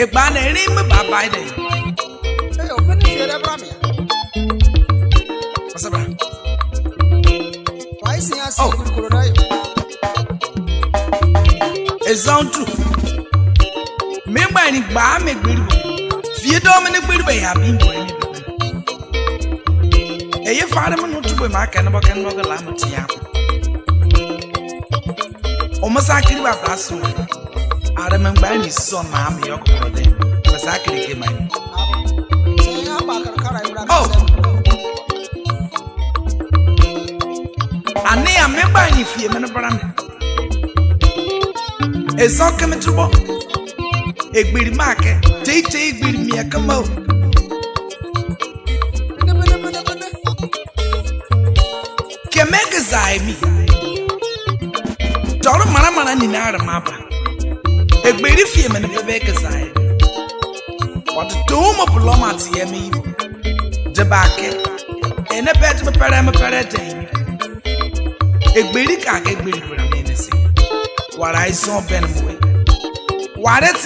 e ba na ri me baba ide Hey, open the air, Bramia. what's up Why see us? Oh, Kurai. is on true me ba ni ba me gbiri fie do me ni gbiri ba ya bi bo ni e ye faare me no to be ma ken bo ga la mti ya o ma sa kiri ba aso are me ba ni so na me yo ko de ma sa kiri ke mai oh ane ya me ba ni fie me no bra me e so ke me tubo egbiri make tei egbiri mi akama ke mege zai mi toro mara ni na ara maba egbiri fie me ne bebe ke zai what do mo diplomat ye mi de baake ene pet me pere den egbiri ka ke egbiri bra me ne si wara ison ben mo wara